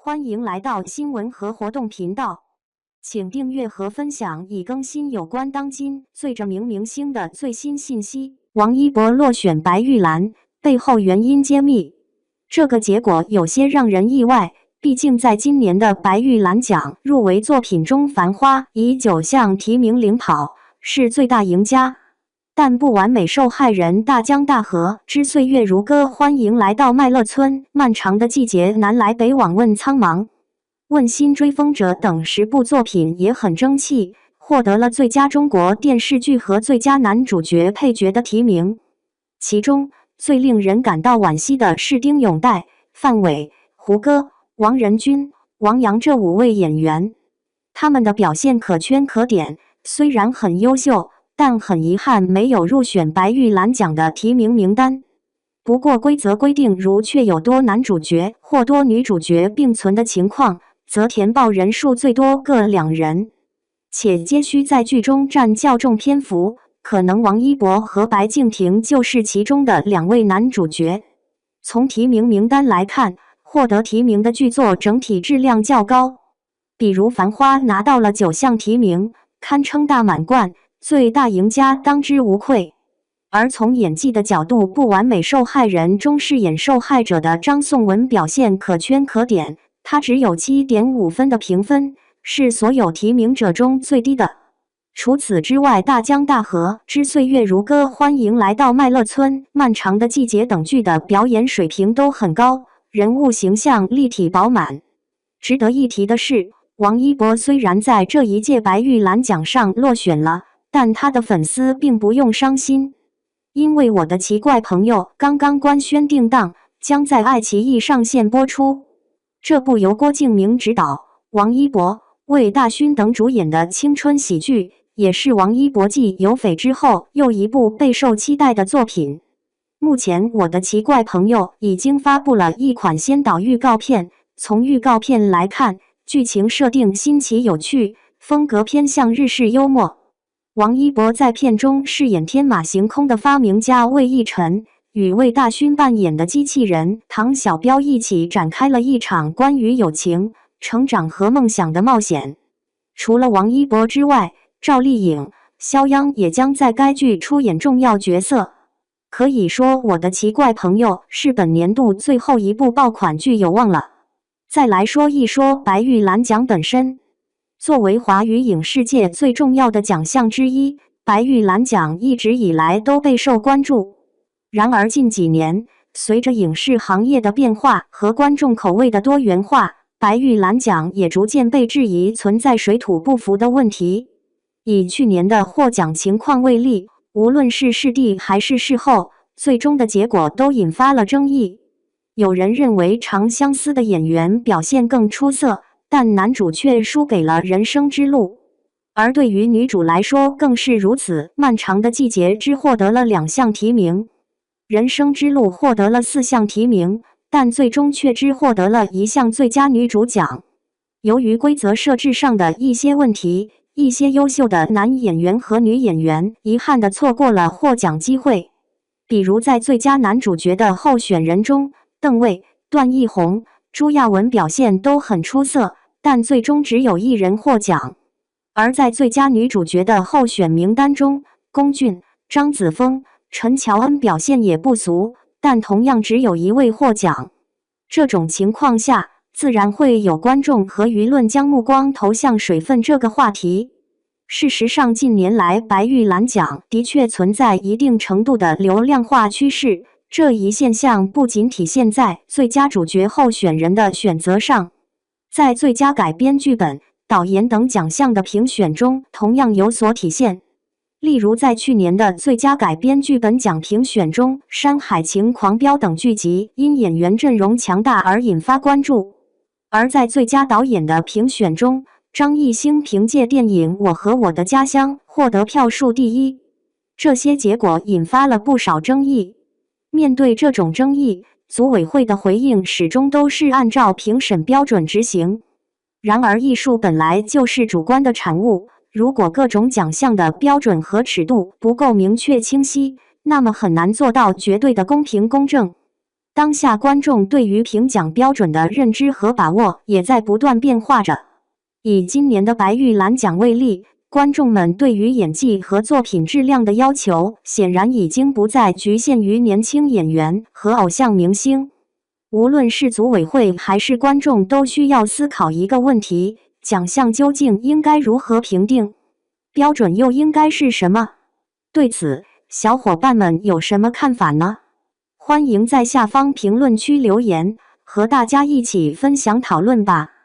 欢迎来到新闻和活动频道，请订阅和分享已更新有关当今最着名明星的最新信息。王一博落选白玉兰，背后原因揭秘。这个结果有些让人意外，毕竟在今年的白玉兰奖入围作品中，《繁花》以9项提名领跑，是最大赢家。但不完美受害人大江大河之岁月如歌，欢迎来到麦乐村，漫长的季节，南来北往问苍茫，问心追风者等10部作品也很争气，获得了最佳中国电视剧和最佳男主角配角的提名。其中最令人感到惋惜的是丁永岱、范伟、胡歌、王仁君、王阳这5位演员，他们的表现可圈可点，虽然很优秀，但很遗憾没有入选白玉兰奖的提名名单。不过规则规定，如确有多男主角或多女主角并存的情况，则填报人数最多各2人，且皆需在剧中占较重篇幅，可能王一博和白敬亭就是其中的2位男主角。从提名名单来看，获得提名的剧作整体质量较高，比如《繁花》拿到了9项提名，堪称大满贯，最大赢家当之无愧。而从演技的角度，不完美受害人中饰演受害者的张颂文表现可圈可点，他只有 7.5 分的评分，是所有提名者中最低的。除此之外，大江大河之岁月如歌、欢迎来到麦乐村、漫长的季节等剧的表演水平都很高，人物形象立体饱满。值得一提的是，王一博虽然在这一届白玉兰奖上落选了，但他的粉丝并不用伤心，因为我的奇怪朋友刚刚官宣定档，将在爱奇艺上线播出。这部由郭敬明执导、王一博、魏大勋等主演的青春喜剧，也是王一博继《有匪》之后又一部备受期待的作品。目前我的奇怪朋友已经发布了一款先导预告片，从预告片来看，剧情设定新奇有趣，风格偏向日式幽默。王一博在片中饰演天马行空的发明家魏义臣，与魏大勋扮演的机器人唐小彪一起展开了一场关于友情、成长和梦想的冒险。除了王一博之外，赵丽颖、肖央也将在该剧出演重要角色。可以说，我的奇怪朋友是本年度最后一部爆款剧有望了。再来说一说白玉兰奖本身。作为华语影视界最重要的奖项之一，白玉兰奖一直以来都备受关注。然而近几年，随着影视行业的变化和观众口味的多元化，白玉兰奖也逐渐被质疑存在水土不服的问题。以去年的获奖情况为例，无论是事帝还是事后，最终的结果都引发了争议。有人认为长相思的演员表现更出色，但男主却输给了人生之路。而对于女主来说更是如此，漫长的季节只获得了2项提名，人生之路获得了4项提名，但最终却只获得了1项最佳女主奖。由于规则设置上的一些问题，一些优秀的男演员和女演员遗憾地错过了获奖机会。比如在最佳男主角的候选人中，邓为、段奕宏、朱亚文表现都很出色，但最终只有1人获奖。而在最佳女主角的候选名单中，龚俊、张子枫、陈乔恩表现也不俗，但同样只有1位获奖。这种情况下，自然会有观众和舆论将目光投向水分这个话题。事实上，近年来白玉兰奖的确存在一定程度的流量化趋势，这一现象不仅体现在最佳主角候选人的选择上，在最佳改编剧本、导演等奖项的评选中同样有所体现。例如在去年的最佳改编剧本奖评选中，《山海情》《狂飙》等剧集因演员阵容强大而引发关注。而在最佳导演的评选中，张艺兴凭借电影《我和我的家乡》获得票数第1。这些结果引发了不少争议。面对这种争议，组委会的回应始终都是按照评审标准执行。然而艺术本来就是主观的产物，如果各种奖项的标准和尺度不够明确清晰，那么很难做到绝对的公平公正。当下观众对于评奖标准的认知和把握也在不断变化着。以今年的白玉兰奖为例，观众们对于演技和作品质量的要求显然已经不再局限于年轻演员和偶像明星。无论是组委会还是观众，都需要思考一个问题：奖项究竟应该如何评定？标准又应该是什么？对此，小伙伴们有什么看法呢？欢迎在下方评论区留言，和大家一起分享讨论吧。